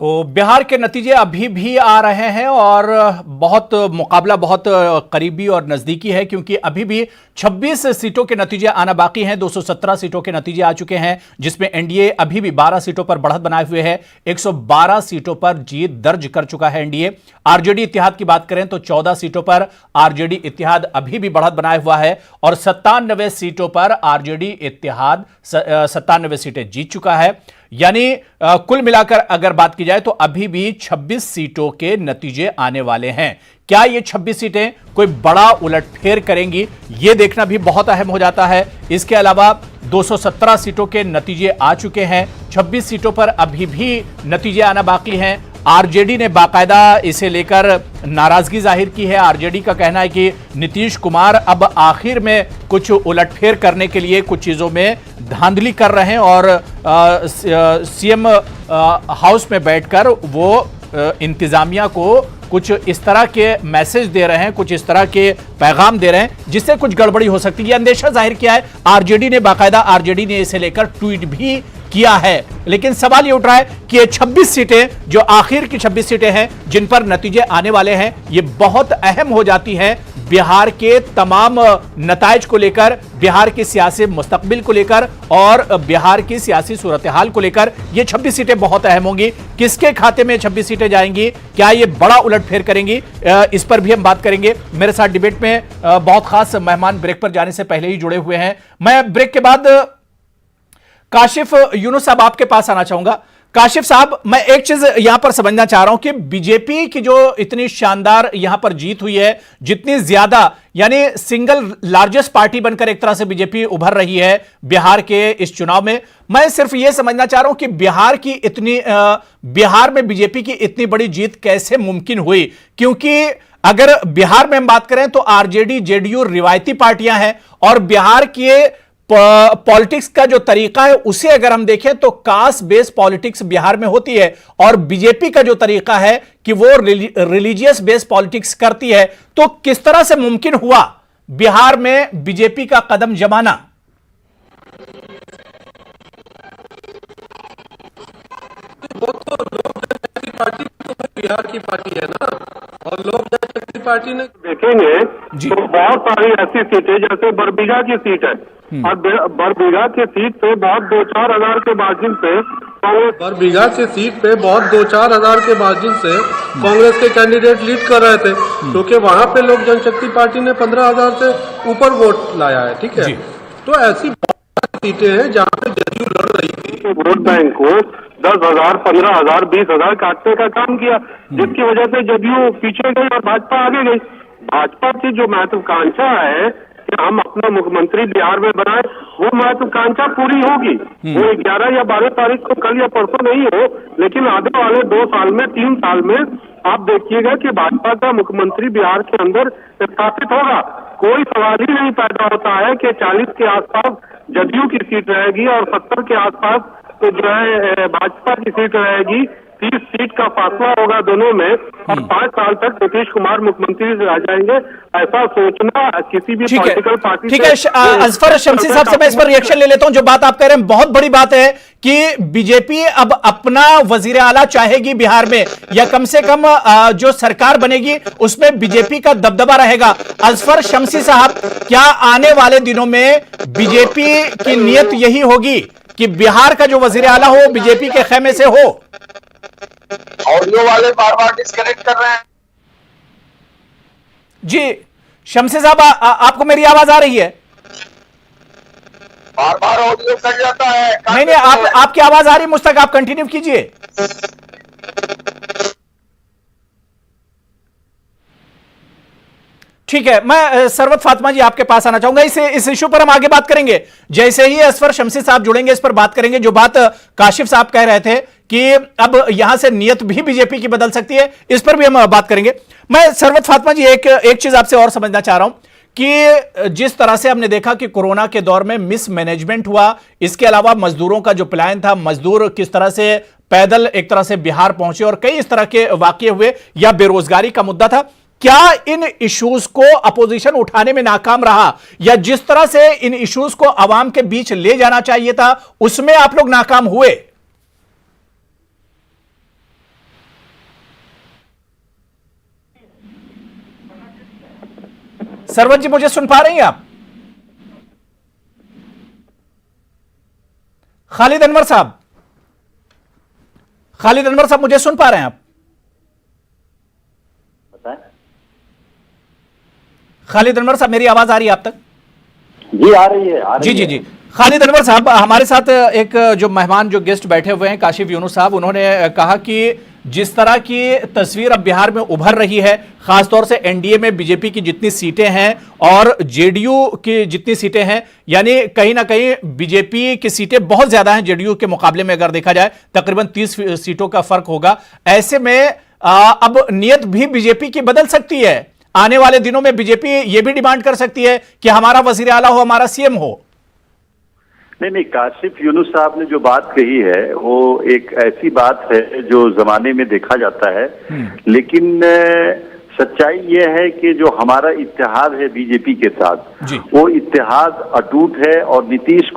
तो बिहार के नतीजे अभी भी आ रहे हैं और मुकाबला बहुत करीबी और नजदीकी है, क्योंकि अभी भी 26 सीटों के नतीजे आना बाकी हैं। 217 सीटों के नतीजे आ चुके हैं, जिसमें एनडीए अभी भी 12 सीटों पर बढ़त बनाए हुए है। 112 सीटों पर जीत दर्ज कर चुका है एनडीए। आरजेडी इत्तेहाद की बात करें तो 14 सीटों पर आरजेडी इत्तेहाद अभी भी बढ़त बनाए हुआ है और 97 सीटों पर आरजेडी इत्तेहाद 97 सीटें जीत चुका है। यानी कुल मिलाकर अगर बात की जाए तो अभी भी 26 सीटों के नतीजे आने वाले हैं। क्या ये 26 सीटें कोई बड़ा उलटफेर करेंगी, यह देखना भी बहुत अहम हो जाता है। इसके अलावा 217 सीटों के नतीजे आ चुके हैं, 26 सीटों पर अभी भी नतीजे आना बाकी हैं। आरजेडी ने बाकायदा इसे लेकर नाराजगी जाहिर की है। आरजेडी का कहना है कि नीतीश कुमार अब आखिर में कुछ उलटफेर करने के लिए कुछ चीजों में धांधली कर रहे हैं और सीएम हाउस में बैठकर वो इंतजामिया को कुछ इस तरह के मैसेज दे रहे हैं, कुछ इस तरह के पैगाम दे रहे हैं जिससे कुछ गड़बड़ी हो सकती है। यह अंदेशा जाहिर किया है आरजेडी ने, बाकायदा आरजेडी ने इसे लेकर ट्वीट भी किया है। लेकिन सवाल ये उठ रहा है कि ये 26 सीटें जो आखिर की 26 सीटें हैं जिन पर नतीजे आने वाले हैं, ये बहुत अहम हो जाती हैं बिहार के तमाम नताइज को लेकर, बिहार के सियासी मुस्तकबिल को लेकर और बिहार की सियासी सूरत हाल को लेकर। ये 26 सीटें बहुत अहम होंगी। किसके खाते में 26 सीटें जाएंगी, क्या ये बड़ा उलटफेर करेंगी, इस पर भी हम बात करेंगे। मेरे साथ डिबेट में बहुत खास मेहमान ब्रेक पर जाने से पहले ही जुड़े हुए हैं। मैं ब्रेक के बाद काशिफ यूनुस साहब आपके पास आना चाहूंगा। काशिफ साहब, मैं एक चीज यहां पर समझना चाह रहा हूं कि बीजेपी की जो इतनी शानदार यहां पर जीत हुई है, जितनी ज्यादा यानी सिंगल लार्जेस्ट पार्टी बनकर एक तरह से बीजेपी उभर रही है बिहार के इस चुनाव में, मैं सिर्फ यह समझना चाह रहा हूं कि बिहार में बीजेपी की इतनी बड़ी जीत कैसे मुमकिन हुई। क्योंकि अगर बिहार में हम बात करें तो आरजेडी जेडीयू रिवायती पार्टियां हैं और बिहार के पॉलिटिक्स का जो तरीका है उसे अगर हम देखें तो कास्ट बेस्ड पॉलिटिक्स बिहार में होती है और बीजेपी का जो तरीका है कि वो रिलीजियस बेस्ड पॉलिटिक्स करती है। तो किस तरह से मुमकिन हुआ बिहार में बीजेपी का कदम जमाना? वो तो लोक जनशक्ति पार्टी तो बिहार की पार्टी है ना, और लोक जनशक्ति पार्टी ने देखेंगे तो बहुत सारी ऐसी सीटें, जैसे बरबीघा की सीट है और बरबीघा की सीट पे बहुत 2-4 हजार के मार्जिन से बरबीघा की सीट पे बहुत 2-4 हजार के मार्जिन से कांग्रेस के कैंडिडेट लीड कर रहे थे, क्योंकि वहां पे लोक जनशक्ति पार्टी ने 15,000 से ऊपर वोट लाया है। ठीक है, तो ऐसी बहुत सीटें हैं जहाँ पे जदयू लड़ रही थी। वोट बैंक को 10,000, 15,000, 20,000 काटने का काम किया, जिसकी वजह से जदयू पीछे गई और भाजपा आगे गई। भाजपा की जो महत्वाकांक्षा है कि हम अपना मुख्यमंत्री बिहार में बनाए, वो महत्वाकांक्षा पूरी होगी। वो 11 या 12 तारीख को, कल या परसों नहीं हो, लेकिन आने वाले 2 साल में, 3 साल में आप देखिएगा कि भाजपा का मुख्यमंत्री बिहार के अंदर स्थापित होगा। कोई सवाल ही नहीं पैदा होता है कि 40 के आसपास जदयू की सीट रहेगी और 70 के आसपास तो जो है भाजपा की सीट रहेगी। 30 सीट का फासला होगा दोनों में और 5 साल तक नीतीश कुमार मुख्यमंत्री से आ जाएंगे, ऐसा सोचना किसी भी पॉलिटिकल पार्टी। ठीक है, अजफर शमसी साहब से मैं इस पर रिएक्शन ले लेता हूं। जो बात आप कह रहे हैं बहुत बड़ी बात है कि बीजेपी अब अपना वजीर आला चाहेगी बिहार में, या कम से कम जो सरकार बनेगी उसमें बीजेपी का दबदबा रहेगा। अजफर शमसी साहब, क्या आने वाले दिनों में बीजेपी की नीयत यही होगी कि बिहार का जो वजीर आला हो बीजेपी के खेमे से हो? ऑडियो वाले बार बार डिस्कनेक्ट कर रहे हैं। जी शमसी साहब, आपको मेरी आवाज आ रही है? बार बार ऑडियो कट जाता है। नहीं, आपकी आवाज आ रही है मुझ तक, आप कंटिन्यू कीजिए। ठीक है, मैं सरवत फातिमा जी आपके पास आना चाहूंगा। इस इशू पर हम आगे बात करेंगे, जैसे ही असफर शमसी साहब जुड़ेंगे इस पर बात करेंगे। जो बात काशिफ साहब कह रहे थे कि अब यहां से नियत भी बीजेपी की बदल सकती है, इस पर भी हम बात करेंगे। मैं सरवत फातिमा जी एक चीज आपसे और समझना चाह रहा हूं कि जिस तरह से हमने देखा कि कोरोना के दौर में मिसमैनेजमेंट हुआ, इसके अलावा मजदूरों का जो प्लान था, मजदूर किस तरह से पैदल एक तरह से बिहार पहुंचे और कई इस तरह के वाकये हुए, या बेरोजगारी का मुद्दा था, क्या इन इश्यूज को अपोजिशन उठाने में नाकाम रहा, या जिस तरह से इन इश्यूज को आवाम के बीच ले जाना चाहिए था उसमें आप लोग नाकाम हुए? सरवत जी, मुझे सुन पा रही हैं आप? खालिद अनवर साहब, खालिद अनवर साहब, मुझे सुन पा रहे हैं आप? खालिद अनवर साहब, मेरी आवाज आ रही है आप तक? जी आ रही है, जी। खालिद अनवर साहब, हमारे साथ एक जो मेहमान, जो गेस्ट बैठे हुए हैं, काशिफ यूनुस साहब, उन्होंने कहा कि जिस तरह की तस्वीर अब बिहार में उभर रही है, खासतौर से एनडीए में बीजेपी की जितनी सीटें हैं और जेडीयू की जितनी सीटें हैं, यानी कहीं ना कहीं बीजेपी की सीटें बहुत ज्यादा हैं जेडीयू के मुकाबले में। अगर देखा जाए तकरीबन 30 सीटों का फर्क होगा। ऐसे में अब नियत भी बीजेपी की बदल सकती है। आने वाले दिनों में बीजेपी यह भी डिमांड कर सकती है कि हमारा वजीर आला हो, हमारा सीएम हो। नहीं, काशिफ यूनुस साहब ने जो बात कही है वो एक ऐसी बात है जो जमाने में देखा जाता है, लेकिन सच्चाई ये है कि जो हमारा इत्तेहाद है बीजेपी के साथ, वो इत्तेहाद अटूट है। और नीतीश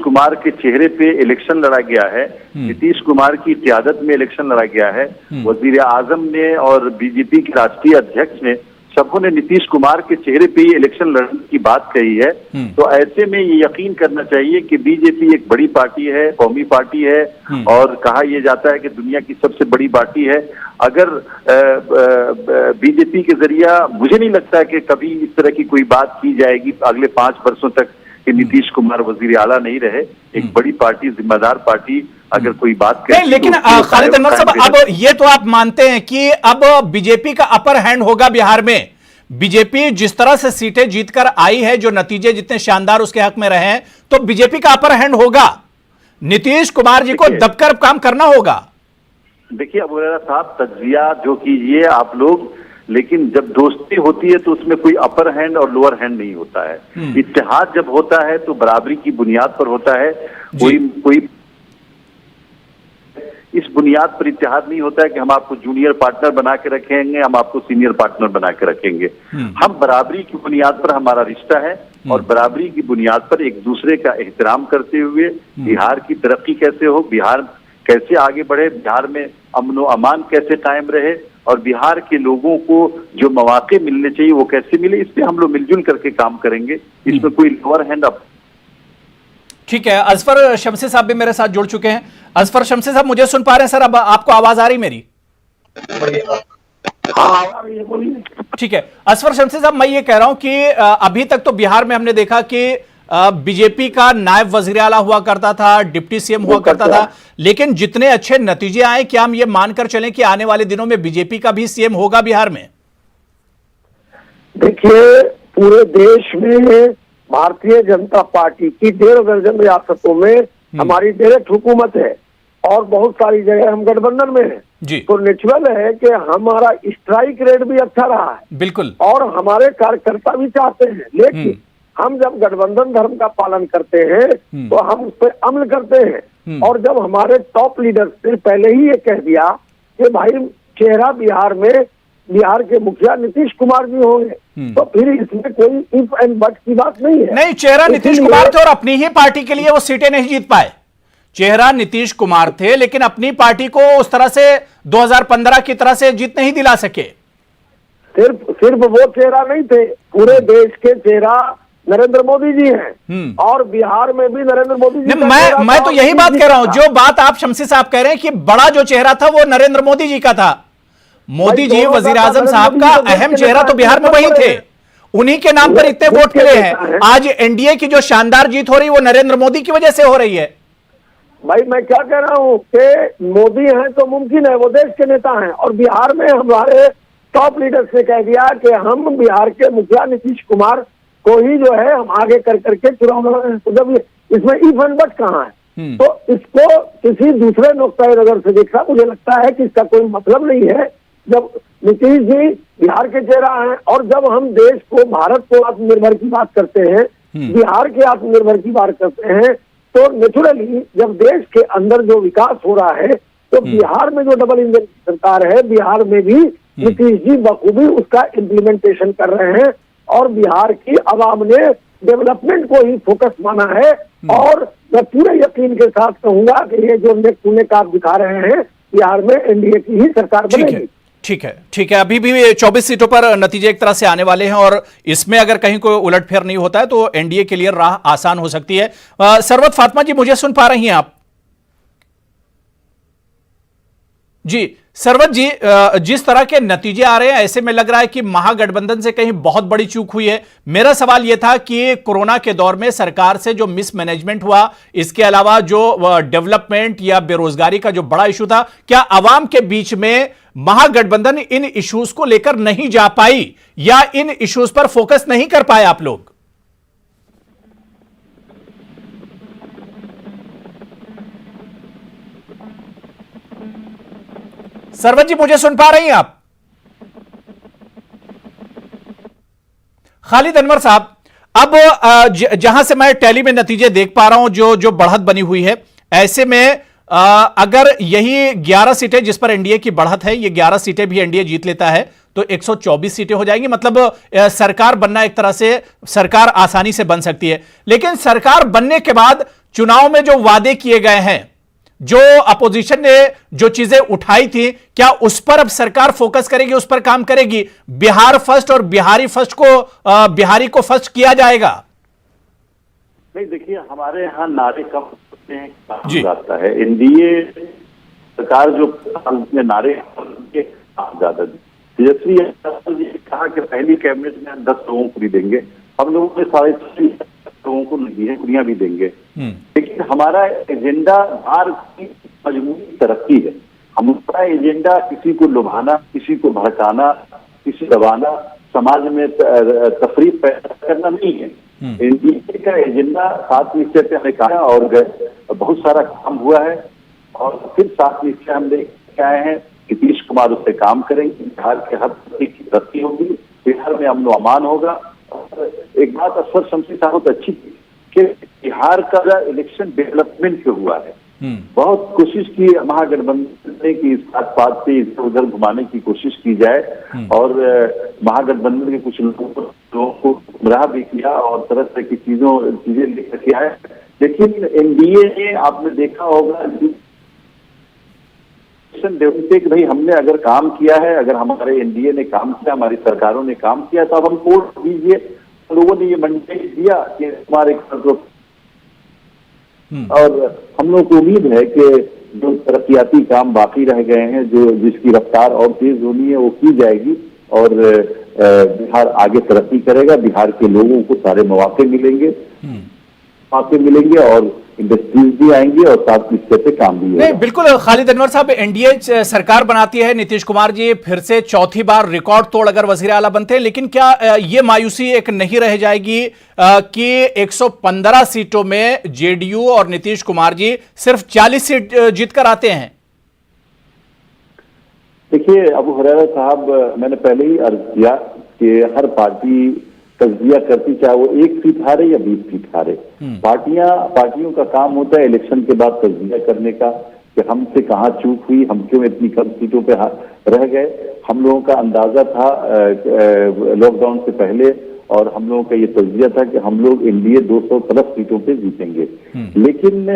कुमार के चेहरे पे इलेक्शन लड़ा गया है, नीतीश कुमार की क़यादत में इलेक्शन लड़ा गया है। वजीर आजम ने और बीजेपी के राष्ट्रीय अध्यक्ष ने, सबों ने नीतीश कुमार के चेहरे पे ही इलेक्शन लड़ने की बात कही है। तो ऐसे में ये यकीन करना चाहिए कि बीजेपी एक बड़ी पार्टी है, कौमी पार्टी है, और कहा यह जाता है कि दुनिया की सबसे बड़ी पार्टी है। अगर बीजेपी के जरिया, मुझे नहीं लगता कि कभी इस तरह की कोई बात की जाएगी अगले 5 वर्षों तक कि नीतीश कुमार वजीर आला नहीं रहे। एक बड़ी पार्टी, जिम्मेदार पार्टी अगर कोई बात करे, लेकिन खालिद अनवर साहब, अब ये तो आप मानते हैं कि अब बीजेपी का अपर हैंड होगा बिहार में? बीजेपी जिस तरह से सीटें जीतकर आई है, जो नतीजे जितने शानदार उसके हक में रहे हैं, तो बीजेपी का अपर हैंड होगा। नीतीश कुमार जी को दबकर काम करना होगा। देखिए अबू हुरैरा साहब, तज्जिया जो कीजिए आप लोग, लेकिन जब दोस्ती होती है तो उसमें कोई अपर हैंड और लोअर हैंड नहीं होता है। इत्तेहाद जब होता है तो बराबरी की बुनियाद पर होता है। कोई इस बुनियाद पर इत्तेहाद नहीं होता है कि हम आपको जूनियर पार्टनर बना के रखेंगे, हम आपको सीनियर पार्टनर बना के रखेंगे। हम बराबरी की बुनियाद पर हमारा रिश्ता है, और बराबरी की बुनियाद पर एक दूसरे का एहतराम करते हुए बिहार की तरक्की कैसे हो, बिहार कैसे आगे बढ़े, बिहार में अमन व अमान कैसे कायम रहे, और बिहार के लोगों को जो मौके मिलने चाहिए वो कैसे मिले, इस पे हम लोग मिलजुल करके काम करेंगे। इसमें कोई लोअर हैंड अप। ठीक है, असफर शमसी साहब भी मेरे साथ जुड़ चुके हैं। असफर शमसी साहब, मुझे सुन पा रहे हैं सर? अब आपको आवाज आ रही मेरी? ठीक है, असफर शमसी साहब, मैं ये कह रहा हूं कि अभी तक तो बिहार में हमने देखा कि बीजेपी का नायब वजीर आला हुआ करता था, डिप्टी सीएम हुआ करता था, लेकिन जितने अच्छे नतीजे आए, क्या हम ये मानकर चलें कि आने वाले दिनों में बीजेपी का भी सीएम होगा बिहार में? देखिए, पूरे देश में भारतीय जनता पार्टी की 1.5 दर्जन रियासतों में हमारी डायरेक्ट हुकूमत है, और बहुत सारी जगह हम गठबंधन में हैं। तो नेचुरल है कि हमारा स्ट्राइक रेट भी अच्छा रहा है, बिल्कुल, और हमारे कार्यकर्ता भी चाहते हैं। लेकिन हम जब गठबंधन धर्म का पालन करते हैं तो हम उस पर अमल करते हैं। और जब हमारे टॉप लीडर्स ने पहले ही ये कह दिया कि भाई चेहरा बिहार के मुखिया नीतीश कुमार जी होंगे, तो फिर इसमें कोई इफ एंड बट की बात नहीं है। नहीं, चेहरा नीतीश कुमार थे और अपनी ही पार्टी के लिए वो सीटें नहीं जीत पाए। चेहरा नीतीश कुमार थे, लेकिन अपनी पार्टी को उस तरह से 2015 की तरह से जीत नहीं दिला सके। सिर्फ वो चेहरा नहीं थे, पूरे देश के चेहरा नरेंद्र मोदी जी हैं, और बिहार में भी नरेंद्र मोदी जी। मैं तो यही बात कह रहा हूं, जो बात आप शमसी साहब कह रहे हैं कि बड़ा जो चेहरा था वो नरेंद्र मोदी जी का था। मोदी जी वजीर आजम साहब का अहम चेहरा तो बिहार में वही थे, उन्हीं के नाम पर इतने वोट मिले हैं। आज एनडीए की जो शानदार जीत हो रही है वो नरेंद्र मोदी की वजह से हो रही है। भाई मैं क्या कह रहा हूं कि मोदी हैं तो मुमकिन है, वो देश के नेता हैं, और बिहार में हमारे टॉप लीडर्स ने कह दिया कि हम बिहार के मुखिया नीतीश कुमार को ही जो है हम आगे कर करके चुनाव लड़ेंगे। तो जब इसमें इफ एंड बट कहाँ है, तो इसको किसी दूसरे नुक्ते नजर से देखना मुझे लगता है कि इसका कोई मतलब नहीं है। जब नीतीश जी बिहार के चेहरा हैं, और जब हम देश को, भारत को आत्मनिर्भर की बात करते हैं, बिहार के आत्मनिर्भर की बात करते हैं, तो नेचुरली जब देश के अंदर जो विकास हो रहा है, तो बिहार में जो डबल इंजन सरकार है, बिहार में भी नीतीश जी बखूबी उसका इम्प्लीमेंटेशन कर रहे हैं, और बिहार की आवाम ने डेवलपमेंट को ही फोकस माना है। और मैं पूरे यकीन के साथ कहूंगा कि ये जो नेक आप दिखा रहे हैं, बिहार में एनडीए की ही सरकार बनेगी। ठीक है, ठीक है। अभी भी 24 सीटों पर नतीजे एक तरह से आने वाले हैं और इसमें अगर कहीं कोई उलटफेर नहीं होता है तो एनडीए के लिए राह आसान हो सकती है। सरवत फातिमा जी, मुझे सुन पा रही हैं आप? जी सरवत जी, जिस तरह के नतीजे आ रहे हैं ऐसे में लग रहा है कि महागठबंधन से कहीं बहुत बड़ी चूक हुई है। मेरा सवाल यह था कि कोरोना के दौर में सरकार से जो मिसमैनेजमेंट हुआ, इसके अलावा जो डेवलपमेंट या बेरोजगारी का जो बड़ा इशू था, क्या आवाम के बीच में महागठबंधन इन इश्यूज को लेकर नहीं जा पाई या इन इश्यूज पर फोकस नहीं कर पाए आप लोग? सरवत जी, मुझे सुन पा रही हैं आप? खालिद अनवर साहब, अब जहां से मैं टैली में नतीजे देख पा रहा हूं, जो बढ़त बनी हुई है, ऐसे में अगर यही 11 सीटें जिस पर एनडीए की बढ़त है, ये 11 सीटें भी एनडीए जीत लेता है तो 124 सीटें हो जाएंगी। मतलब सरकार बनना एक तरह से सरकार आसानी से बन सकती है। लेकिन सरकार बनने के बाद चुनाव में जो वादे किए गए हैं, जो अपोजिशन ने जो चीजें उठाई थी, क्या उस पर अब सरकार फोकस करेगी, उस पर काम करेगी? बिहार फर्स्ट और बिहारी फर्स्ट को बिहारी को फर्स्ट किया जाएगा? नहीं, देखिए, हमारे यहाँ नारे कम होते हैं, काम आता है। एनडीए सरकार जो नारे ज्यादा, तेजस्वी यादव जी ने कहा कि पहली कैबिनेट में हम 10 लोगों को भी देंगे, हम लोगों ने 3.5 लोगों को नहीं है, दुनिया भी देंगे। लेकिन हमारा एजेंडा भारत की मजबूती तरक्की है। हमारा एजेंडा किसी को लुभाना, किसी को भड़काना, किसी दबाना, समाज में तफरीक पैदा करना नहीं है। एनडीए का एजेंडा 7 निश्चय पे हमें कहा और बहुत सारा काम हुआ है और फिर 7 निश्चय हम लेके आए हैं। नीतीश कुमार उससे काम करेंगे, बिहार के हर की तरक्की होगी, बिहार में अमन अमान होगा। एक बात असफर शमसी साहब बहुत अच्छी थी कि बिहार का इलेक्शन डेवलपमेंट पे हुआ है। बहुत कोशिश की महागठबंधन ने कि इस बात से इधर उधर घुमाने की कोशिश की जाए और महागठबंधन के कुछ लोगों को गुमराह भी किया और तरह तरह की चीजें लेकर के आए। लेकिन एनडीए ने, आपने देखा होगा, कि भाई हमने अगर काम किया है, अगर हमारे एनडीए ने काम किया, हमारी सरकारों ने काम किया, तो अब हम वोट दीजिए। लोगों ने ये मंडेट दिया कि हमारे और हम लोग को उम्मीद है कि जो तरक्याती काम बाकी रह गए हैं, जो जिसकी रफ्तार और तेज होनी है, वो की जाएगी और बिहार आगे तरक्की करेगा। बिहार के लोगों को सारे मौके मिलेंगे और इंडस्ट्रीज भी आएंगी और साथ निश्चय से काम भी होगा। नहीं, बिल्कुल खालिद अनवर साहब, एनडीए सरकार बनाती है, नीतीश कुमार जी फिर से चौथी बार रिकॉर्ड तोड़ अगर वजीर आला बनते हैं, लेकिन क्या ये मायूसी एक नहीं रह जाएगी कि 115 सीटों में जेडीयू और नीतीश कुमार जी सिर्फ 40 सीट जीतकर आते हैं? देखिए अबू हुरैरा साहब, मैंने पहले ही अर्ज किया कि हर पार्टी तज्जिया करती, चाहे वो 1 सीट हारे या 20 सीट हारे। पार्टियों का काम होता है इलेक्शन के बाद तज्जिया करने का कि हमसे कहाँ चूक हुई, हम क्यों इतनी कम सीटों पे रह गए। हम लोगों का अंदाजा था लॉकडाउन से पहले और हम लोगों का ये तज्जिया था कि हम लोग एनडीए 200+ सीटों पे जीतेंगे। लेकिन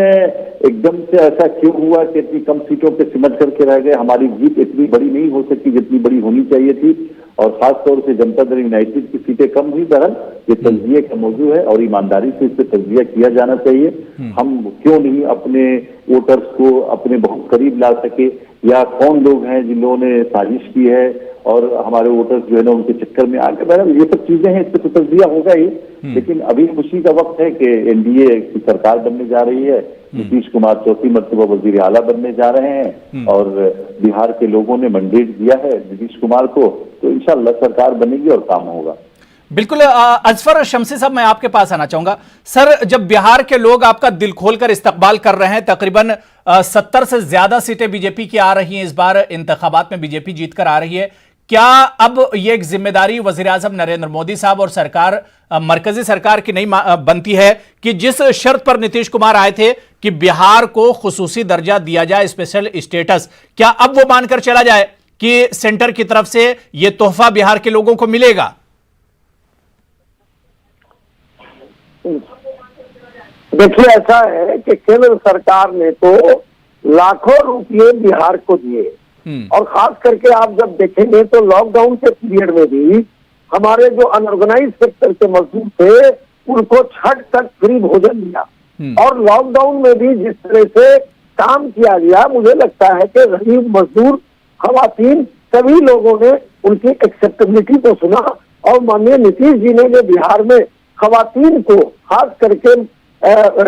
एकदम से ऐसा क्यों हुआ कि इतनी कम सीटों पे सिमट करके रह गए? हमारी जीत इतनी बड़ी नहीं हो सकी जितनी बड़ी होनी चाहिए थी और खासतौर से जनता दल यूनाइटेड की सीटें कम हुई। बहरहाल ये तज्जिए का मौजू है और ईमानदारी से इस पर तज्जिया किया जाना चाहिए। हम क्यों नहीं अपने वोटर्स को अपने बहुत करीब ला सके, या कौन लोग हैं जिन लोगों ने साजिश की है और हमारे वोटर्स जो है ना उनके चक्कर में आगे। बहरहाल ये सब चीजें हैं, इस पर तो तज्जिया होगा ही। लेकिन अभी खुशी का वक्त है कि एनडीए की सरकार बनने जा रही है, नीतीश कुमार चौथी मर्तबा वजीर आला बनने जा रहे हैं और बिहार के लोगों ने मैंडेट दिया है नीतीश कुमार को, तो इंशाल्लाह सरकार बनेगी और काम होगा। बिल्कुल। असफर शमसी साहब, मैं आपके पास आना चाहूंगा। सर, जब बिहार के लोग आपका दिल खोलकर इस्तकबाल कर रहे हैं, तकरीबन 70 से ज्यादा सीटें बीजेपी की आ रही हैं, इस बार इंतखाबात में बीजेपी जीतकर आ रही है, क्या अब ये एक जिम्मेदारी वजीर आजम नरेंद्र मोदी साहब और सरकार, मरकजी सरकार की नहीं बनती है कि जिस शर्त पर नीतीश कुमार आए थे कि बिहार को खुसूसी दर्जा दिया जाए, स्पेशल स्टेटस, क्या अब वो मानकर चला जाए कि सेंटर की तरफ से ये तोहफा बिहार के लोगों को मिलेगा? देखिए, ऐसा है कि केंद्र सरकार ने तो लाखों रुपये बिहार को दिए और खास करके आप जब देखेंगे तो लॉकडाउन के पीरियड में भी हमारे जो अनऑर्गेनाइज सेक्टर के मजदूर थे उनको छठ तक फ्री भोजन दिया। और लॉकडाउन में भी जिस तरह से काम किया गया, मुझे लगता है कि गरीब मजदूर, खवातीन, सभी लोगों ने उनकी एक्सेप्टेबिलिटी को सुना। और माननीय नीतीश जी ने जो बिहार में खवातीन को खास करके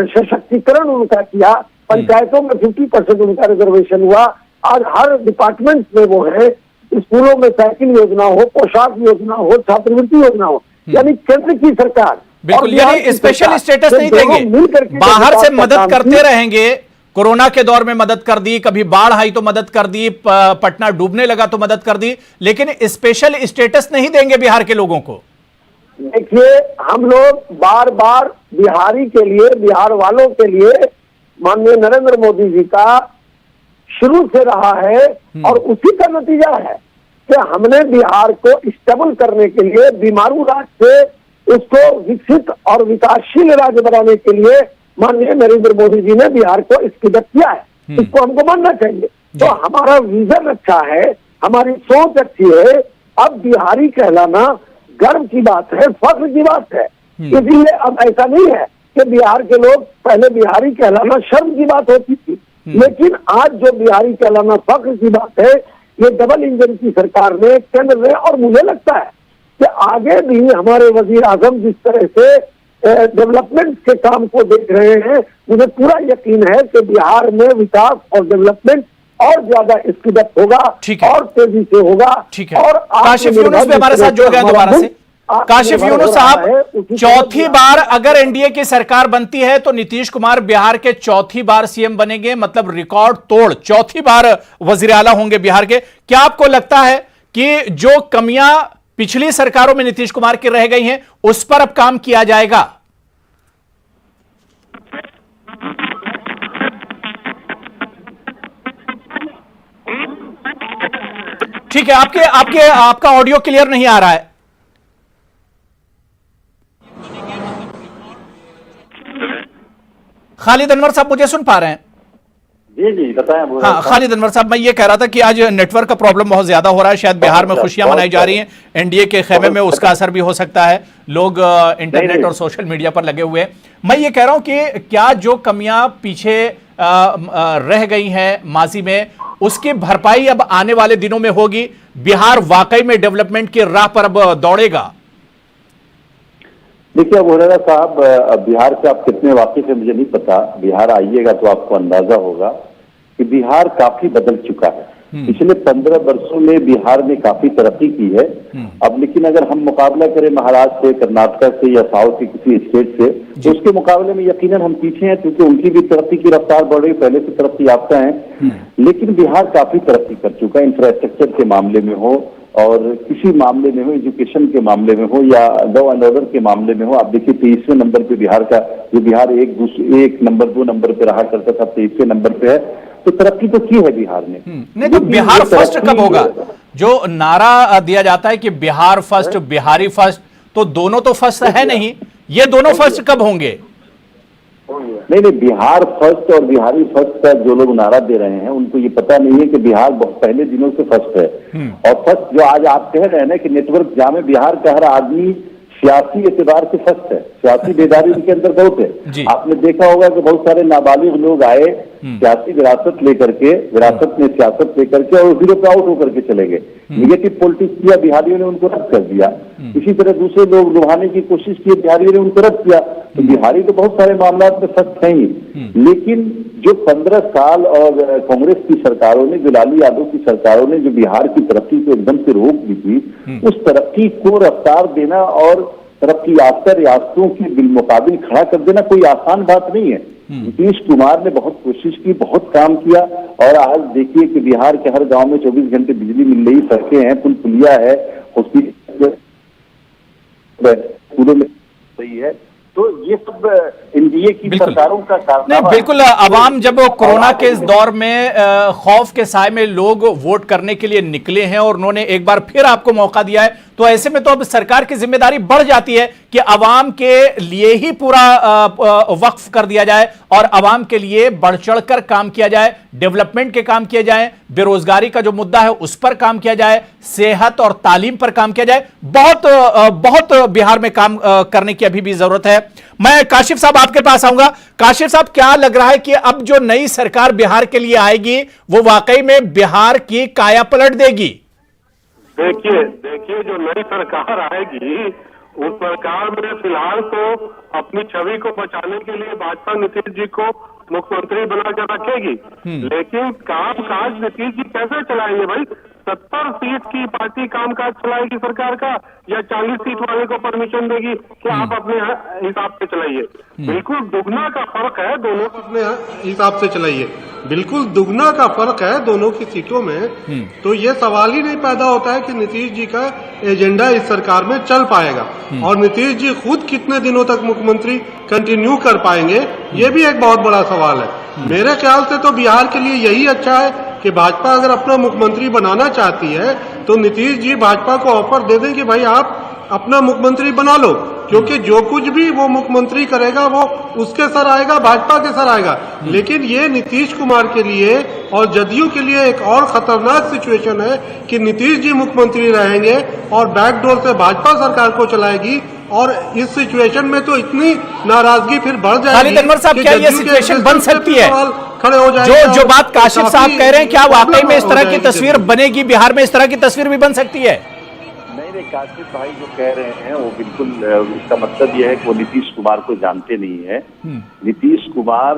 सशक्तिकरण उनका किया, पंचायतों में 50% उनका रिजर्वेशन हुआ। आज हर डिपार्टमेंट में वो है, स्कूलों में साइकिल योजना हो, पोशाक योजना हो, छात्रवृत्ति योजना हो, यानी केंद्र की सरकार बिल्कुल, यानी स्पेशल स्टेटस नहीं देंगे, बाहर से मदद करते रहेंगे। कोरोना के दौर में मदद कर दी, कभी बाढ़ आई तो मदद कर दी, पटना डूबने लगा तो मदद कर दी, लेकिन स्पेशल स्टेटस नहीं देंगे बिहार के लोगों को। देखिए, हम लोग बार बार बिहारी के लिए, बिहार वालों के लिए माननीय नरेंद्र मोदी जी का शुरू से रहा है और उसी का नतीजा है कि हमने बिहार को स्टेबल करने के लिए, बीमारू राज्य से उसको विकसित और विकासशील राज्य बनाने के लिए माननीय नरेंद्र मोदी जी ने बिहार को स्थित किया है। इसको हमको मानना चाहिए। तो हमारा विजन अच्छा है, हमारी सोच अच्छी है। अब बिहारी कहलाना गर्व की बात है, फख्र की बात है। इसलिए अब ऐसा नहीं है कि बिहार के लोग, पहले बिहारी कहलाना शर्म की बात होती थी, लेकिन आज जो बिहारी कहलाना फख्र की बात है, ये डबल इंजन की सरकार ने, केंद्र ने, और मुझे लगता है कि आगे भी हमारे वजीर आजम जिस तरह से डेवलपमेंट के काम को देख रहे हैं, मुझे पूरा यकीन है कि बिहार में विकास और डेवलपमेंट और ज्यादा स्पीड अप होगा और तेजी से होगा। ठीक है, और काशिफ यूनुस भी हमारे साथ जुड़ गए दोबारा से। काशिफ यूनुस साहब, चौथी बार अगर एनडीए की सरकार बनती है तो नीतीश कुमार बिहार के चौथी बार सीएम बनेंगे, मतलब रिकॉर्ड तोड़ चौथी बार वजीर आला होंगे बिहार के। क्या आपको लगता है कि जो कमियां पिछली सरकारों में नीतीश कुमार की रह गई हैं उस पर अब काम किया जाएगा? ठीक है, आपका ऑडियो क्लियर नहीं आ रहा है। खालिद अनवर साहब मुझे सुन पा रहे हैं? जी बताएं। हाँ खालिद अनवर साहब, मैं ये कह रहा था कि आज नेटवर्क का प्रॉब्लम बहुत ज्यादा हो रहा है, शायद बिहार में खुशियां मनाई जा रही हैं, एनडीए के खेमे में उसका असर भी हो सकता है, लोग इंटरनेट और सोशल मीडिया पर लगे हुए हैं। मैं ये कह रहा हूं कि क्या जो कमियां पीछे रह गई हैं माजी में, उसकी भरपाई अब आने वाले दिनों में होगी? बिहार वाकई में डेवलपमेंट की राह पर अब दौड़ेगा? देखिए, अब हुरैरा साहब, बिहार से आप कितने वाकिफ है मुझे नहीं पता, बिहार आइएगा तो आपको अंदाजा होगा कि बिहार काफी बदल चुका है। पिछले 15 वर्षों में बिहार ने काफी तरक्की की है। अब लेकिन अगर हम मुकाबला करें महाराष्ट्र से, कर्नाटक से या साउथ के किसी स्टेट से, तो उसके मुकाबले में यकीनन हम पीछे हैं, क्योंकि उनकी भी तरक्की की रफ्तार बढ़ रही, पहले से तरक्की याफ्ता है। लेकिन बिहार काफी तरक्की कर चुका है, इंफ्रास्ट्रक्चर के मामले में हो और किसी मामले में हो, एजुकेशन के मामले में हो या लॉ एंड ऑर्डर के मामले में हो। आप देखिए 23वें नंबर पे बिहार का, जो बिहार एक नंबर 2 नंबर पे रहा करता था, 23वें नंबर पे है। तो तरक्की तो की है बिहार ने। नहीं तो बिहार फर्स्ट कब होगा? जो नारा दिया जाता है कि बिहार फर्स्ट, बिहारी फर्स्ट, तो दोनों तो फर्स्ट है नहीं, ये दोनों फर्स्ट कब होंगे? नहीं, बिहार फर्स्ट और बिहारी फर्स्ट का जो लोग नारा दे रहे हैं उनको ये पता नहीं है कि बिहार बहुत पहले दिनों से फर्स्ट है। और फर्स्ट जो आज आप कह रहे हैं ना कि नेटवर्क जाम है, बिहार का हर आदमी सियासी एतबार से फर्स्ट है, सियासी बेदारी उनके अंदर बहुत है। आपने देखा होगा कि बहुत सारे नाबालिग लोग आए सियासी विरासत लेकर के, विरासत में सियासत लेकर के, और जीरो पे आउट होकर के चले गए। निगेटिव पॉलिटिक्स किया, बिहारियों ने उनको रद्द कर दिया। इसी तरह दूसरे लोग लुभाने की कोशिश की, बिहारियों ने उनको रद्द किया। तो बिहारी तो बहुत सारे मामला में फर्स्ट है ही। लेकिन जो 15 साल और कांग्रेस की सरकारों ने, जो लालू यादव की सरकारों ने जो बिहार की तरक्की को एकदम से रोक दी थी, उस तरक्की को रफ्तार देना और तरक्की याफ्ता रियासतों के बिलमुकाबिल खड़ा कर देना कोई आसान बात नहीं है। नीतीश कुमार ने बहुत कोशिश की, बहुत काम किया, और आज देखिए कि बिहार के हर गांव में 24 घंटे बिजली मिल रही, सड़कें हैं, पुल पुलिया है, हॉस्पिटल स्कूलों में सही है। तो ये सब एनडीए की सरकारों का कारनामा नहीं, बिल्कुल। अवाम जब कोरोना के इस दौर में खौफ के साए में लोग वोट करने के लिए निकले हैं और उन्होंने एक बार फिर आपको मौका दिया है, तो ऐसे में तो अब सरकार की जिम्मेदारी बढ़ जाती है कि आवाम के लिए ही पूरा वक्फ कर दिया जाए और आवाम के लिए बढ़ चढ़कर काम किया जाए, डेवलपमेंट के काम किए जाए, बेरोजगारी का जो मुद्दा है उस पर काम किया जाए, सेहत और तालीम पर काम किया जाए। बहुत बिहार में काम करने की अभी भी जरूरत है। मैं काशिफ साहब आपके पास आऊंगा। काशिफ साहब, क्या लग रहा है कि अब जो नई सरकार बिहार के लिए आएगी वो वाकई में बिहार की काया पलट देगी? देखिए जो नई सरकार आएगी उस सरकार में फिलहाल तो अपनी छवि को बचाने के लिए भाजपा नीतीश जी को मुख्यमंत्री बनाकर रखेगी, लेकिन काम काज नीतीश जी कैसे चलाएंगे भाई? 70 सीट की पार्टी कामकाज चलाएगी सरकार का, या 40 सीट वाले को परमिशन देगी कि आप अपने हिसाब से चलाइए? बिल्कुल दुगना का फर्क है दोनों अपने हिसाब से चलाइए। बिल्कुल दुगना का फर्क है दोनों की सीटों में। तो ये सवाल ही नहीं पैदा होता है कि नीतीश जी का एजेंडा इस सरकार में चल पाएगा, और नीतीश जी खुद कितने दिनों तक मुख्यमंत्री कंटिन्यू कर पाएंगे, ये भी एक बहुत बड़ा सवाल है। मेरे ख्याल से तो बिहार के लिए यही अच्छा है कि भाजपा अगर अपना मुख्यमंत्री बनाना चाहती है तो नीतीश जी भाजपा को ऑफर दे दें कि भाई आप अपना मुख्यमंत्री बना लो, क्योंकि जो कुछ भी वो मुख्यमंत्री करेगा वो उसके सर आएगा, भाजपा के सर आएगा। लेकिन ये नीतीश कुमार के लिए और जदयू के लिए एक और खतरनाक सिचुएशन है कि नीतीश जी मुख्यमंत्री रहेंगे और बैकडोर से भाजपा सरकार को चलाएगी, और इस सिचुएशन में तो इतनी नाराजगी फिर बढ़ जाएगी। खालिद अनवर साहब, क्या ये सिचुएशन बन सकती है? खड़े हो जाएंगे। जो बात काशिफ साहब कह रहे हैं, क्या वाकई में इस तरह की तस्वीर बनेगी? बिहार में इस तरह की तस्वीर भी बन सकती है? नहीं, काशिफ भाई जो कह रहे हैं वो बिल्कुल, इसका मतलब यह है कि वो नीतीश कुमार को जानते नहीं है। नीतीश कुमार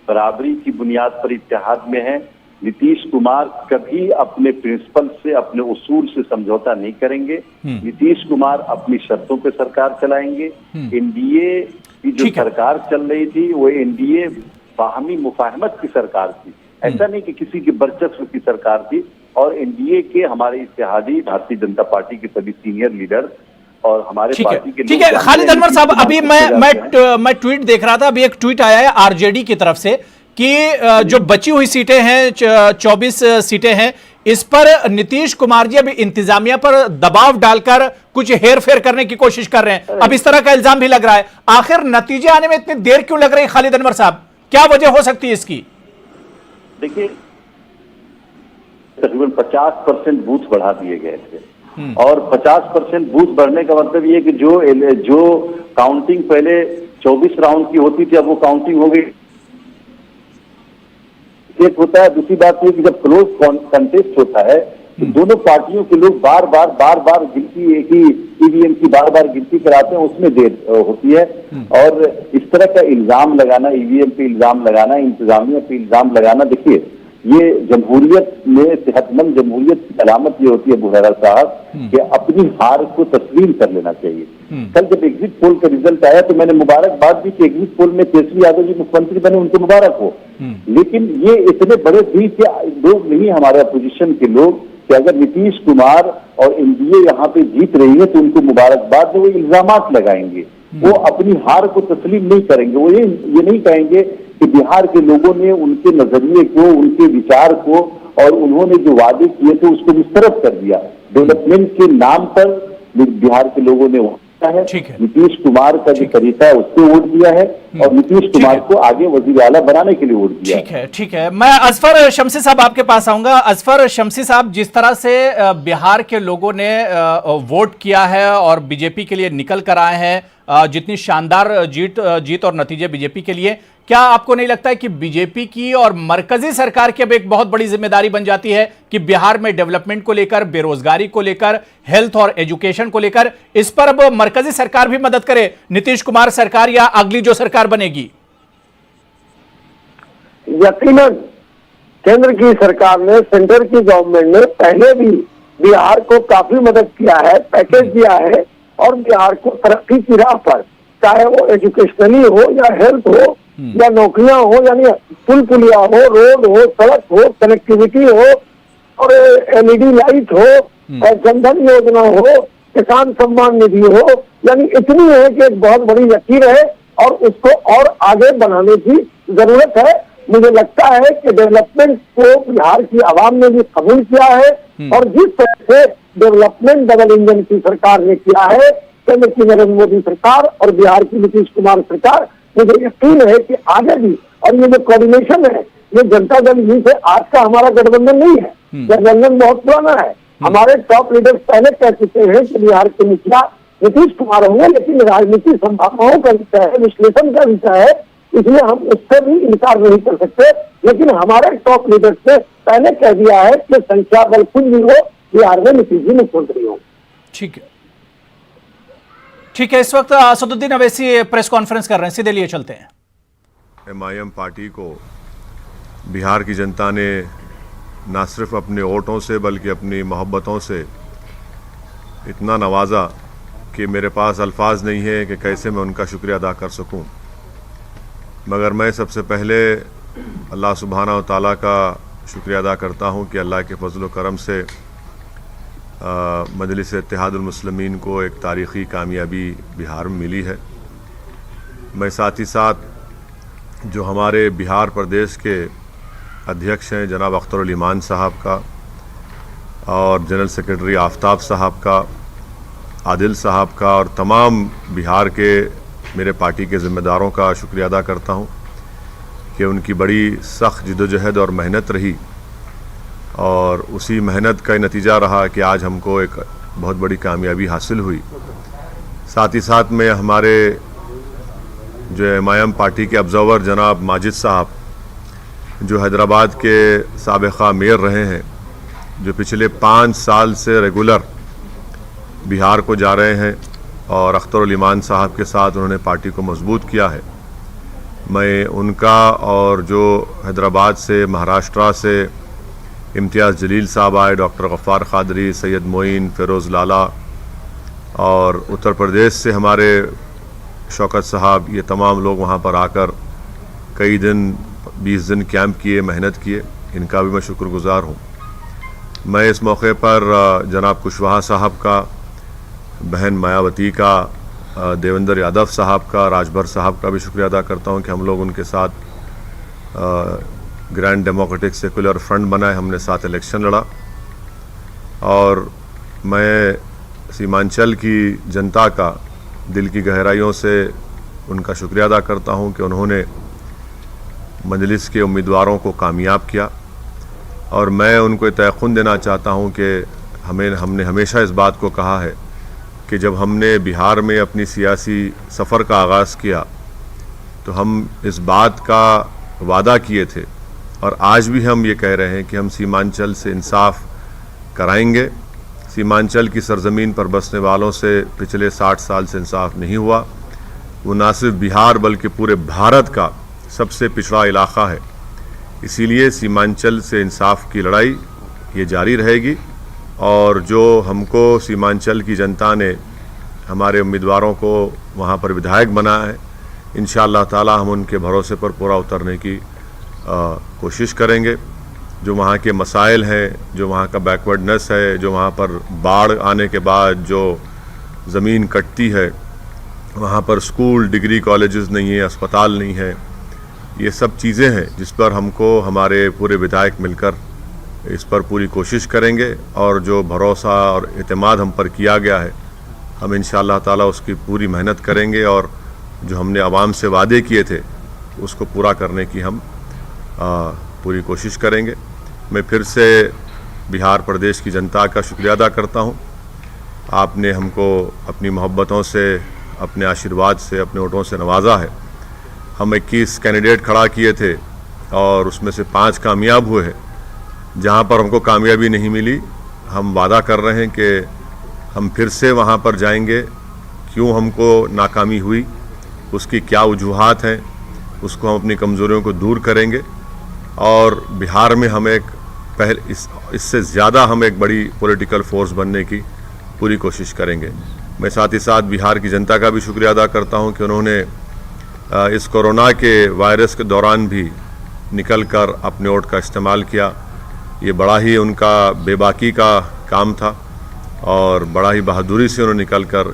बराबरी की बुनियाद पर इत्तेहाद में है। नीतीश कुमार कभी अपने प्रिंसिपल से, अपने उसूल से समझौता नहीं करेंगे। नीतीश कुमार अपनी शर्तों पे सरकार चलाएंगे। एनडीए की जो सरकार चल रही थी वो एनडीए बाहमी मुफाहमत की सरकार थी, ऐसा नहीं कि किसी के वर्चस्व की सरकार थी। और एनडीए के हमारे इत्तेहादी भारतीय जनता पार्टी के सभी सीनियर लीडर और हमारे पार्टी के ठीक है खालिद अनवर साहब, अभी मैं ट्वीट देख रहा था, अभी एक ट्वीट आया है आरजेडी की तरफ से कि जो बची हुई सीटें हैं 24 सीटें हैं, इस पर नीतीश कुमार जी अभी इंतजामिया पर दबाव डालकर कुछ हेरफेर करने की कोशिश कर रहे हैं। अब इस तरह का इल्जाम भी लग रहा है। आखिर नतीजे आने में इतनी देर क्यों लग रही है खालिद अनवर साहब? क्या वजह हो सकती है इसकी? देखिए, तकरीबन 50% बूथ बढ़ा दिए गए थे, और 50% बूथ बढ़ने का मतलब ये कि जो काउंटिंग पहले 24 राउंड की होती थी, अब वो काउंटिंग हो गई। एक होता है, दूसरी बात ये कि जब क्लोज कंटेस्ट होता है तो दोनों पार्टियों के लोग बार बार गिनती, एक ही ईवीएम की बार बार गिनती कराते हैं, उसमें देर होती है। और इस तरह का इल्जाम लगाना, ईवीएम पे इल्जाम लगाना, इंतजामिया पे इल्जाम लगाना, देखिए ये जमहूरियत में, सेहतमंद जमहूरियत की अलामत ये होती है बुहरा साहब कि अपनी हार को तस्लीम कर लेना चाहिए। कल जब एग्जिट पोल का रिजल्ट आया तो मैंने मुबारकबाद दी कि एग्जिट पोल में तेजस्वी यादव जी मुख्यमंत्री बने, उनको मुबारक हो। लेकिन ये इतने बड़े भी लोग नहीं हमारे अपोजिशन के लोग कि अगर नीतीश कुमार और एनडीए यहाँ पे जीत रही है तो उनको मुबारकबाद वो इल्जामात लगाएंगे, वो अपनी हार को तस्लीम नहीं करेंगे। वो ये नहीं कहेंगे कि बिहार के लोगों ने उनके नजरिए को, उनके विचार को और उन्होंने जो वादे किए थे उसको मुस्तरद कर दिया। डेवलपमेंट के नाम पर बिहार के लोगों ने है, नीतीश कुमार का जो तरीका है उसको वोट दिया है और नीतीश कुमार को आगे वजीर आला बनाने के लिए वोट दिया। ठीक है। मैं अजफर शमसी साहब आपके पास आऊंगा। अजफर शमसी साहब, जिस तरह से बिहार के लोगों ने वोट किया है और बीजेपी के लिए निकल कर आए हैं, जितनी शानदार जीत और नतीजे बीजेपी के लिए, क्या आपको नहीं लगता है कि बीजेपी की और मरकजी सरकार की अब एक बहुत बड़ी जिम्मेदारी बन जाती है कि बिहार में डेवलपमेंट को लेकर, बेरोजगारी को लेकर, हेल्थ और एजुकेशन को लेकर, इस पर अब मरकजी सरकार भी मदद करे, नीतीश कुमार सरकार या अगली जो सरकार बनेगी? यकीनन केंद्र की सरकार ने, सेंटर की गवर्नमेंट ने पहले भी बिहार को काफी मदद किया है, पैकेज दिया है, और बिहार को तरक्की की राह पर, चाहे वो एजुकेशनली हो या हेल्थ हो या नौकरियां हो, यानी पुल पुलिया हो, रोड हो, सड़क हो, कनेक्टिविटी हो, और एलईडी लाइट हो, और जनधन योजना हो, किसान सम्मान निधि हो, यानी इतनी है कि एक बहुत बड़ी लकीर है और उसको और आगे बढ़ाने की जरूरत है। मुझे लगता है कि डेवलपमेंट को बिहार की आवाम ने भी कबूल किया है, और जिस तरह से डेवलपमेंट डबल इंजन की सरकार ने किया है, केंद्र की नरेंद्र मोदी सरकार और बिहार की नीतीश कुमार सरकार। मुझे यकीन है कि आगे भी, और ये जो कोऑर्डिनेशन है, ये जनता दल यू से आज का हमारा गठबंधन नहीं है, गठबंधन बहुत पुराना है। हमारे टॉप लीडर्स पहले कह चुके हैं कि बिहार के मुखिया नीतीश कुमार होंगे, लेकिन राजनीति संभावनाओं का विषय है, विश्लेषण का विषय है, इसलिए हम उससे भी इनकार नहीं कर सकते। लेकिन हमारे टॉप लीडर्स ने पहले कह दिया है कि संख्या बल कुछ भी हो, बिहार में नीतीश जी मुख्यमंत्री हो। ठीक है, ठीक है। इस वक्त असदुद्दीन अवैसी प्रेस कॉन्फ्रेंस कर रहे हैं, सीधे लिए चलते हैं। MIM पार्टी को बिहार की जनता ने ना सिर्फ अपने वोटों से बल्कि अपनी मोहब्बतों से इतना नवाजा कि मेरे पास अल्फाज नहीं है कि कैसे मैं उनका शुक्रिया अदा कर सकूं। मगर मैं सबसे पहले अल्लाह सुब्हाना व तआला का शुक्रिया अदा करता हूं कि अल्लाह के फजल व करम से मजलिस इत्तेहादुल मुस्लिमीन को एक तारीख़ी कामयाबी बिहार में मिली है। मैं साथ ही साथ जो हमारे बिहार प्रदेश के अध्यक्ष हैं जनाब अख्तरुल ईमान साहब का और जनरल सेक्रेटरी आफ्ताब साहब का, आदिल साहब का और तमाम बिहार के मेरे पार्टी के ज़िम्मेदारों का शुक्रिया अदा करता हूं कि उनकी बड़ी सख्त जिद्दोजहद और मेहनत रही और उसी मेहनत का नतीजा रहा कि आज हमको एक बहुत बड़ी कामयाबी हासिल हुई। साथ ही साथ में हमारे जो MIM पार्टी के ऑब्जर्वर जनाब माजिद साहब, जो हैदराबाद के साबिक़ा मेयर रहे हैं, जो पिछले 5 साल से रेगुलर बिहार को जा रहे हैं और अख्तरुल ईमान साहब के साथ उन्होंने पार्टी को मजबूत किया है, मैं उनका और जो हैदराबाद से, महाराष्ट्र से इम्तियाज़ जलील साहब आए, डॉक्टर गफ़ार क़ादरी, सैयद मोइन, फ़िरोज़ लाला और उत्तर प्रदेश से हमारे शौकत साहब, ये तमाम लोग वहाँ पर आकर कई दिन 20 दिन कैंप किए, मेहनत किए, इनका भी मैं शुक्रगुज़ार हूँ। मैं इस मौके पर जनाब कुशवाहा साहब का, बहन मायावती का, देवेंद्र यादव साहब का, राजभर साहब का भी शुक्रिया अदा करता हूँ कि हम लोग उनके साथ ग्रैंड डेमोक्रेटिक सेकुलर फ्रंट बनाए, हमने साथ इलेक्शन लड़ा। और मैं सीमांचल की जनता का दिल की गहराइयों से उनका शुक्रिया अदा करता हूँ कि उन्होंने मजलिस के उम्मीदवारों को कामयाब किया। और मैं उनको तयक़ुन देना चाहता हूँ कि हमने हमेशा इस बात को कहा है कि जब हमने बिहार में अपनी सियासी सफ़र का आगाज़ किया तो हम इस बात का वादा किए थे और आज भी हम ये कह रहे हैं कि हम सीमांचल से इंसाफ कराएंगे। सीमांचल की सरज़मीन पर बसने वालों से पिछले 60 साल से इंसाफ नहीं हुआ। वो ना सिर्फ बिहार बल्कि पूरे भारत का सबसे पिछड़ा इलाक़ा है। इसीलिए सीमांचल से इंसाफ की लड़ाई ये जारी रहेगी और जो हमको सीमांचल की जनता ने हमारे उम्मीदवारों को वहाँ पर विधायक बनाया है, इंशाअल्लाह ताला हम उनके भरोसे पर पूरा उतरने की कोशिश करेंगे। जो वहाँ के मसाइल हैं, जो वहाँ का बैकवर्डनेस है, जो वहाँ पर बाढ़ आने के बाद जो ज़मीन कटती है, वहाँ पर स्कूल, डिग्री कॉलेजेस नहीं है, अस्पताल नहीं है, ये सब चीज़ें हैं जिस पर हमको हमारे पूरे विधायक मिलकर इस पर पूरी कोशिश करेंगे। और जो भरोसा और एतमाद हम पर किया गया है, हम इंशाअल्लाह ताला उसकी पूरी मेहनत करेंगे और जो हमने आवाम से वादे किए थे उसको पूरा करने की हम पूरी कोशिश करेंगे। मैं फिर से बिहार प्रदेश की जनता का शुक्रिया अदा करता हूँ। आपने हमको अपनी मोहब्बतों से, अपने आशीर्वाद से, अपने वोटों से नवाजा है। हम 21 कैंडिडेट खड़ा किए थे और उसमें से 5 कामयाब हुए हैं। जहाँ पर हमको कामयाबी नहीं मिली, हम वादा कर रहे हैं कि हम फिर से वहाँ पर जाएंगे। क्यों हमको नाकामी हुई, उसकी क्या वजूहात हैं, उसको हम अपनी कमज़ोरियों को दूर करेंगे और बिहार में हम एक इससे ज़्यादा हम एक बड़ी पॉलिटिकल फोर्स बनने की पूरी कोशिश करेंगे। मैं साथ ही साथ बिहार की जनता का भी शुक्रिया अदा करता हूं कि उन्होंने इस कोरोना के वायरस के दौरान भी निकल कर अपने वोट का इस्तेमाल किया। ये बड़ा ही उनका बेबाकी का काम था और बड़ा ही बहादुरी से उन्होंने निकल कर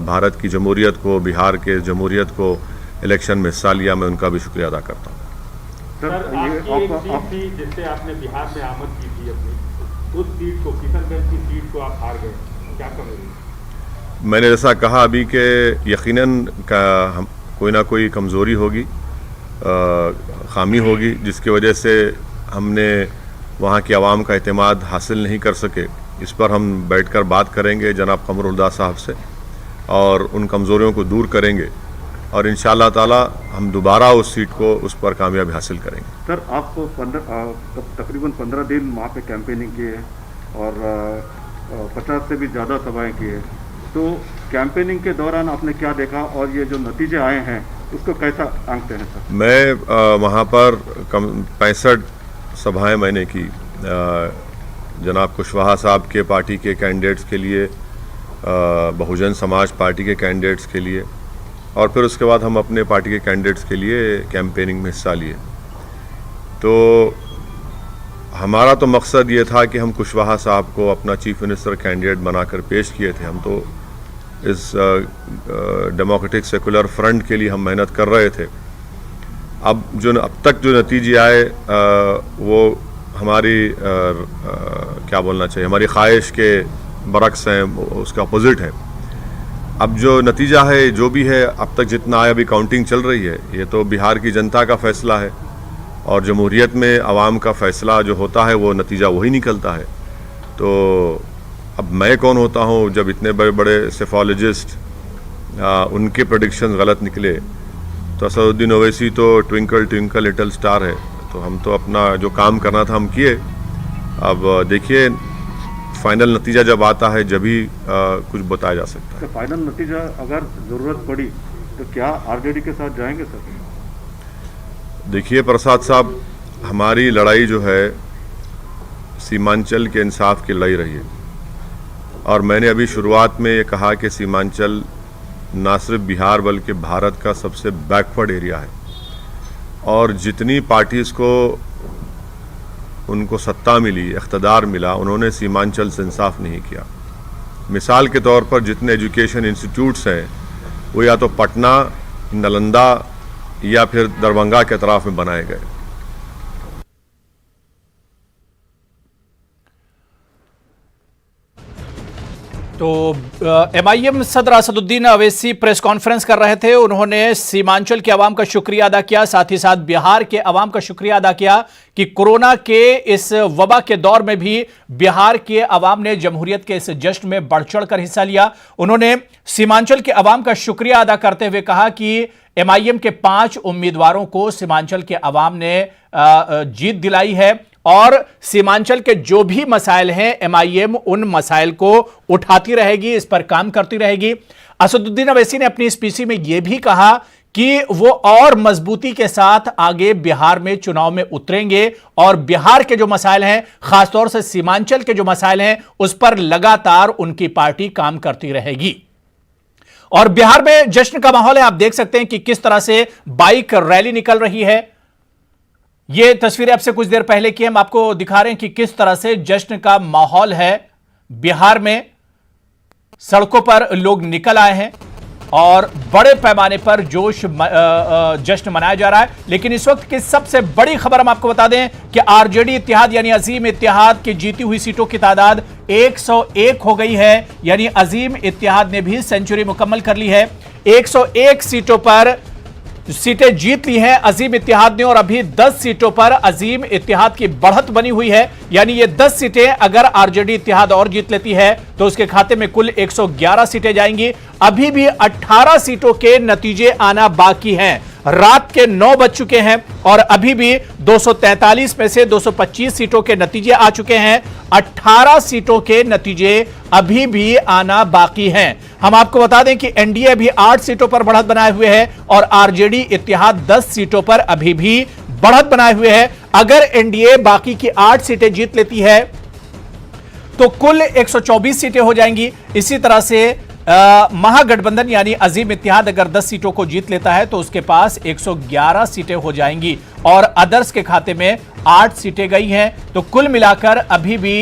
भारत की जमहूरियत को, बिहार के जमहूरियत को इलेक्शन में हिस्सा लिया। मैं उनका भी शुक्रिया अदा करता हूँ। सर, आपकी एक सीट थी जिससे आपने बिहार में आमद की थी अपनी, उस सीट को, किशनगंज की सीट को आप हार गए, क्या कहेंगे? मैंने जैसा कहा अभी कि यकीनन कोई ना कोई कमज़ोरी होगी, खामी होगी, जिसकी वजह से हमने वहाँ की आवाम का एतमाद हासिल नहीं कर सके। इस पर हम बैठकर बात करेंगे जनाब कमरुल्लाह साहब से और उन कमज़ोरियों को दूर करेंगे और इंशाअल्लाह ताला हम दोबारा उस सीट को, उस पर कामयाबी हासिल करेंगे। सर, आप तकरीबन 15 दिन वहाँ पे कैंपेनिंग किए और 50 से भी ज़्यादा सभाएं किए, तो कैंपेनिंग के दौरान आपने क्या देखा और ये जो नतीजे आए हैं उसको कैसा आंकते हैं सर? मैं वहाँ पर 65 सभाएं मैंने की, जनाब कुशवाहा साहब के पार्टी के कैंडिडेट्स के लिए, बहुजन समाज पार्टी के कैंडिडेट्स के लिए, और फिर उसके बाद हम अपने पार्टी के कैंडिडेट्स के लिए कैंपेनिंग में हिस्सा लिए। तो हमारा तो मकसद ये था कि हम कुशवाहा साहब को अपना चीफ मिनिस्टर कैंडिडेट बनाकर पेश किए थे। हम तो इस डेमोक्रेटिक सेकुलर फ्रंट के लिए हम मेहनत कर रहे थे। अब तक जो नतीजे आए वो हमारी क्या बोलना चाहिए, हमारी ख्वाहिश के बरक्स हैं, उसका अपोजिट है। अब जो नतीजा है, जो भी है, अब तक जितना आया, अभी काउंटिंग चल रही है, ये तो बिहार की जनता का फैसला है और जमहूरियत में आवाम का फैसला जो होता है वो नतीजा वही निकलता है। तो अब मैं कौन होता हूँ जब इतने बड़े बड़े सेफोलॉजिस्ट उनके प्रेडिक्शन गलत निकले। तो असदुद्दीन ओवैसी तो ट्विंकल ट्विंकल लिटिल स्टार है, तो हम तो अपना जो काम करना था हम किए। अब देखिए फाइनल नतीजा जब आता है जब ही कुछ बताया जा सकता है। तो फाइनल नतीजा अगर ज़रूरत पड़ी तो क्या आरजेडी के साथ जाएंगे सर? देखिए प्रसाद साहब, हमारी लड़ाई जो है सीमांचल के इंसाफ की लड़ाई रही है और मैंने अभी शुरुआत में ये कहा कि सीमांचल ना सिर्फ बिहार बल्कि भारत का सबसे बैकवर्ड एरिया है और जितनी पार्टीज़ को उनको सत्ता मिली, इख्तदार मिला, उन्होंने सीमांचल से इंसाफ नहीं किया। मिसाल के तौर पर जितने एजुकेशन इंस्टीट्यूट्स हैं वो या तो पटना, नालंदा या फिर दरभंगा के अतराफ में बनाए गए। तो एमआईएम सदर असदुद्दीन ओवैसी प्रेस कॉन्फ्रेंस कर रहे थे। उन्होंने सीमांचल के अवाम का शुक्रिया अदा किया, साथ ही साथ बिहार के अवाम का शुक्रिया अदा किया कि कोरोना के इस वबा के दौर में भी बिहार के अवाम ने जमहूरियत के इस जश्न में बढ़ चढ़ कर हिस्सा लिया। उन्होंने सीमांचल के अवाम का शुक्रिया अदा करते हुए कहा कि एमआईएम के 5 उम्मीदवारों को सीमांचल के अवाम ने जीत दिलाई है और सीमांचल के जो भी मसाइल हैं एमआईएम उन मसाइल को उठाती रहेगी, इस पर काम करती रहेगी। असदुद्दीन ओवैसी ने अपनी स्पीच में यह भी कहा कि वो और मजबूती के साथ आगे बिहार में चुनाव में उतरेंगे और बिहार के जो मसाइल हैं, खासतौर से सीमांचल के जो मसाइल हैं, उस पर लगातार उनकी पार्टी काम करती रहेगी। और बिहार में जश्न का माहौल है, आप देख सकते हैं कि किस तरह से बाइक रैली निकल रही है। ये तस्वीरें आपसे कुछ देर पहले की हम आपको दिखा रहे हैं कि किस तरह से जश्न का माहौल है बिहार में। सड़कों पर लोग निकल आए हैं और बड़े पैमाने पर जश्न मनाया जा रहा है। लेकिन इस वक्त की सबसे बड़ी खबर हम आपको बता दें कि आरजेडी इत्तेहाद यानी अजीम इत्तेहाद की जीती हुई सीटों की तादाद 101 हो गई है, यानी अजीम इत्तेहाद ने भी सेंचुरी मुकम्मल कर ली है। 101 सीटों पर सीटें जीत ली हैं अजीम इत्तेहाद ने और अभी 10 सीटों पर अजीम इत्तेहाद की बढ़त बनी हुई है। यानी ये 10 सीटें अगर आरजेडी इत्तेहाद और जीत लेती है तो उसके खाते में कुल 111 सीटें जाएंगी। अभी भी 18 सीटों के नतीजे आना बाकी हैं। रात के 9 बज चुके हैं और अभी भी 243 में से 225 सीटों के नतीजे आ चुके हैं। 18 सीटों के नतीजे अभी भी आना बाकी हैं। हम आपको बता दें कि एनडीए अभी 8 सीटों पर बढ़त बनाए हुए है और आरजेडी इत्तेहाद 10 सीटों पर अभी भी बढ़त बनाए हुए है। अगर एनडीए बाकी की 8 सीटें जीत लेती है तो कुल 124 सीटें हो जाएंगी। इसी तरह से महागठबंधन यानी अजीम इत्तेहाद अगर 10 सीटों को जीत लेता है तो उसके पास 111 सीटें हो जाएंगी और अदर्स के खाते में 8 सीटें गई हैं। तो कुल मिलाकर अभी भी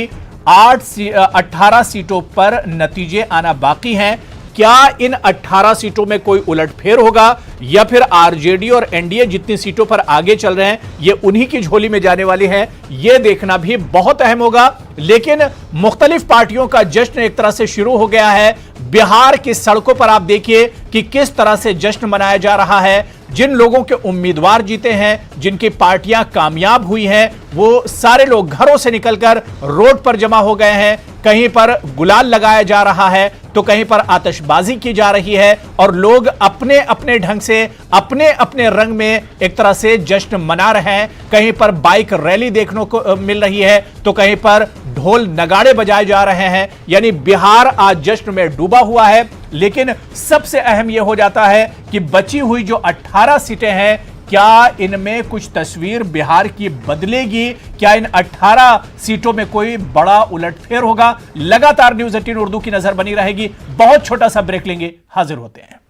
18 सीटों पर नतीजे आना बाकी हैं। क्या इन 18 सीटों में कोई उलटफेर होगा या फिर आरजेडी और एनडीए जितनी सीटों पर आगे चल रहे हैं ये उन्हीं की झोली में जाने वाली है, यह देखना भी बहुत अहम होगा। लेकिन मुख्तलिफ पार्टियों का जश्न एक तरह से शुरू हो गया है। बिहार की सड़कों पर आप देखिए कि किस तरह से जश्न मनाया जा रहा है। जिन लोगों के उम्मीदवार जीते हैं, जिनकी पार्टियां कामयाब हुई हैं, वो सारे लोग घरों से निकलकर रोड पर जमा हो गए हैं। कहीं पर गुलाल लगाया जा रहा है तो कहीं पर आतिशबाजी की जा रही है और लोग अपने अपने ढंग से अपने अपने रंग में एक तरह से जश्न मना रहे हैं। कहीं पर बाइक रैली देखने को मिल रही है तो कहीं पर ढोल नगाड़े बजाए जा रहे हैं। यानी बिहार आज जश्न में डूबा हुआ है। लेकिन सबसे अहम यह हो जाता है कि बची हुई जो 18 सीटें हैं, क्या इनमें कुछ तस्वीर बिहार की बदलेगी? क्या इन 18 सीटों में कोई बड़ा उलटफेर होगा? लगातार न्यूज़ 18 उर्दू की नजर बनी रहेगी। बहुत छोटा सा ब्रेक लेंगे, हाजिर होते हैं।